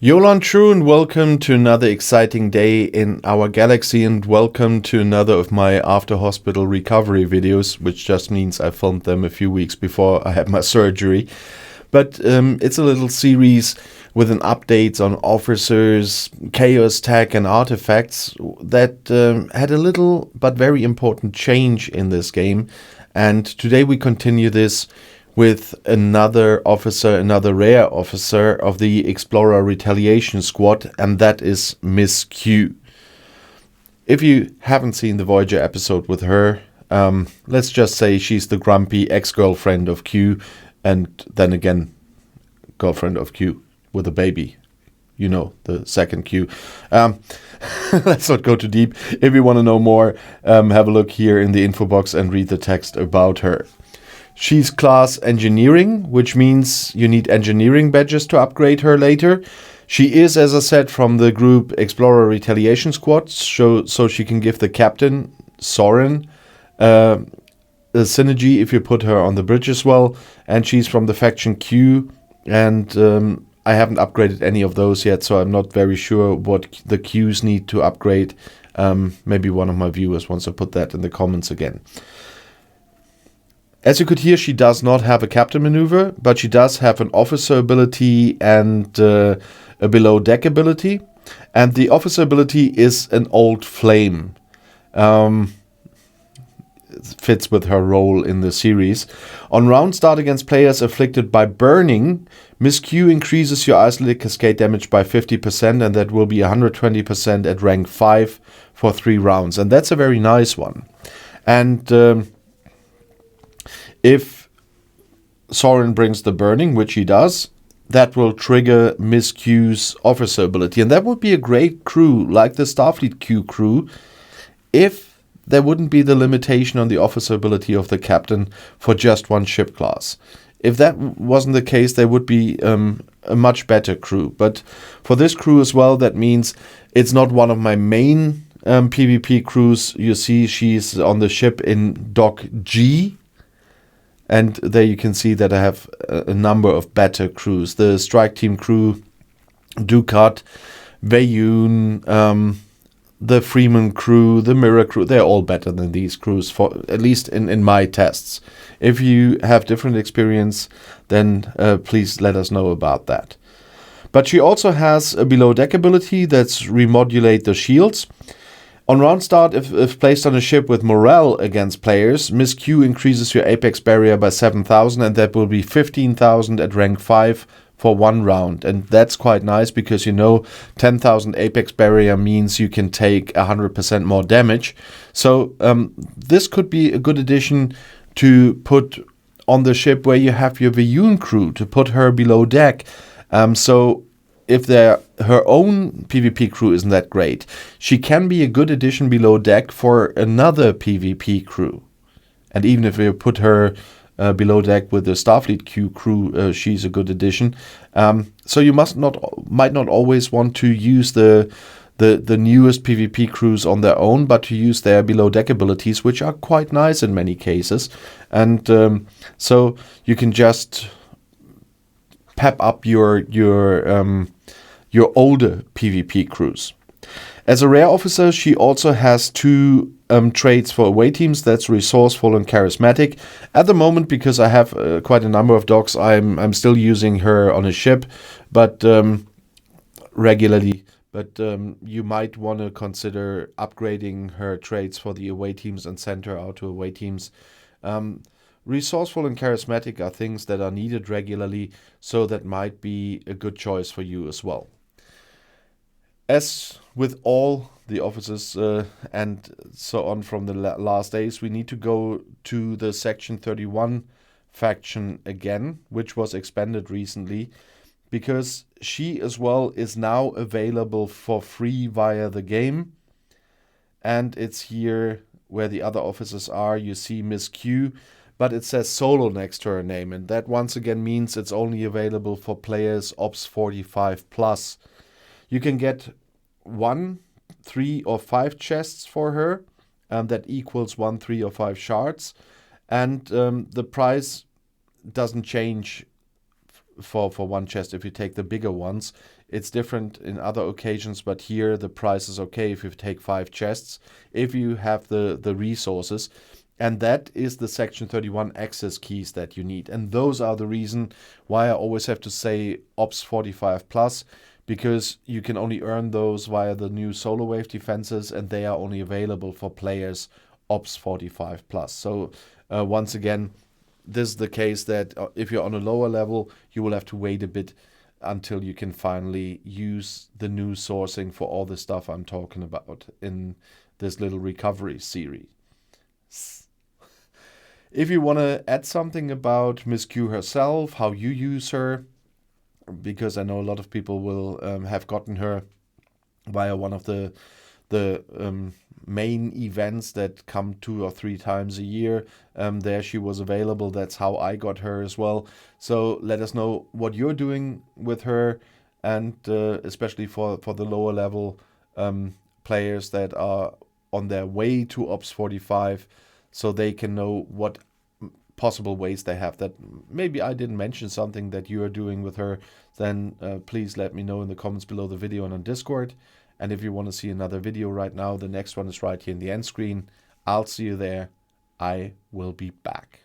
Yolan True, and welcome to another exciting day in our galaxy, and welcome to another of my after hospital recovery videos, which just means I filmed them a few weeks before I had my surgery. But it's a little series with an updates on officers, chaos tech and artifacts that had a little but very important change in this game. And today we continue this with another officer, another rare officer of the Explorer Retaliation Squad, and that is Miss Q. If you haven't seen the Voyager episode with her, let's just say she's the grumpy ex-girlfriend of Q, and then again, girlfriend of Q with a baby. You know, the second Q. Let's not go too deep. If you want to know more, have a look here in the info box and read the text about her. She's class engineering, which means you need engineering badges to upgrade her later. She is, as I said, from the group Explorer Retaliation Squad, so she can give the captain, Soren, a synergy if you put her on the bridge as well. And she's from the faction Q, and I haven't upgraded any of those yet, so I'm not very sure what the Qs need to upgrade. Maybe one of my viewers wants to put that in the comments again. As you could hear, she does not have a captain maneuver, but she does have an officer ability and a below deck ability. And the officer ability is an old flame. It fits with her role in the series. On round start against players afflicted by burning, Miss Q increases your isolated cascade damage by 50%, and that will be 120% at rank 5 for 3 rounds. And that's a very nice one. And if Soren brings the burning, which he does, that will trigger Miss Q's officer ability. And that would be a great crew, like the Starfleet Q crew, if there wouldn't be the limitation on the officer ability of the captain for just one ship class. If that wasn't the case, there would be a much better crew. But for this crew as well, that means it's not one of my main PvP crews. You see she's on the ship in Dock G. And there you can see that I have a number of better crews. The Strike Team crew, Ducat, Veyun, the Freeman crew, the Mirror crew, they're all better than these crews, for at least in my tests. If you have different experience, then please let us know about that. But she also has a below deck ability that's remodulate the shields. On round start, if placed on a ship with morale against players, Miss Q increases your apex barrier by 7,000, and that will be 15,000 at rank 5 for 1 round. And that's quite nice because, 10,000 apex barrier means you can take 100% more damage. So this could be a good addition to put on the ship where you have your Veyun crew, to put her below deck. So if her own PvP crew isn't that great, she can be a good addition below deck for another PvP crew. And even if you put her below deck with the Starfleet Q crew, she's a good addition. So you might not always want to use the newest PvP crews on their own, but to use their below deck abilities, which are quite nice in many cases. And so you can just pep up your older PvP crews. As a rare officer, she also has 2 traits for away teams. That's resourceful and charismatic. At the moment, because I have quite a number of dogs, I'm still using her on a ship, but regularly. But you might want to consider upgrading her traits for the away teams and send her out to away teams. Resourceful and charismatic are things that are needed regularly, so that might be a good choice for you as well. As with all the officers and so on from the last days, we need to go to the Section 31 faction again, which was expanded recently, because she as well is now available for free via the game. And it's here where the other officers are. You see Miss Q, but it says solo next to her name, and that once again means it's only available for players Ops 45 plus. You can get 1, 3, or 5 chests for her, and that equals 1, 3, or 5 shards, and the price doesn't change for one chest if you take the bigger ones. It's different in other occasions, but here the price is okay if you take 5 chests, if you have the resources. And that is the Section 31 access keys that you need. And those are the reason why I always have to say Ops 45 plus, because you can only earn those via the new solar wave defenses, and they are only available for players Ops 45 plus. So once again, this is the case that if you're on a lower level, you will have to wait a bit until you can finally use the new sourcing for all the stuff I'm talking about in this little recovery series. If you want to add something about Miss Q herself, how you use her, because I know a lot of people will have gotten her via one of the main events that come 2 or 3 times a year. There she was available. That's how I got her as well. So let us know what you're doing with her, and especially for the lower level players that are on their way to Ops 45, so they can know what possible ways they have. That maybe I didn't mention something that you are doing with her, then please let me know in the comments below the video and on Discord. And if you want to see another video right now, the next one is right here in the end screen. I'll see you there. I will be back.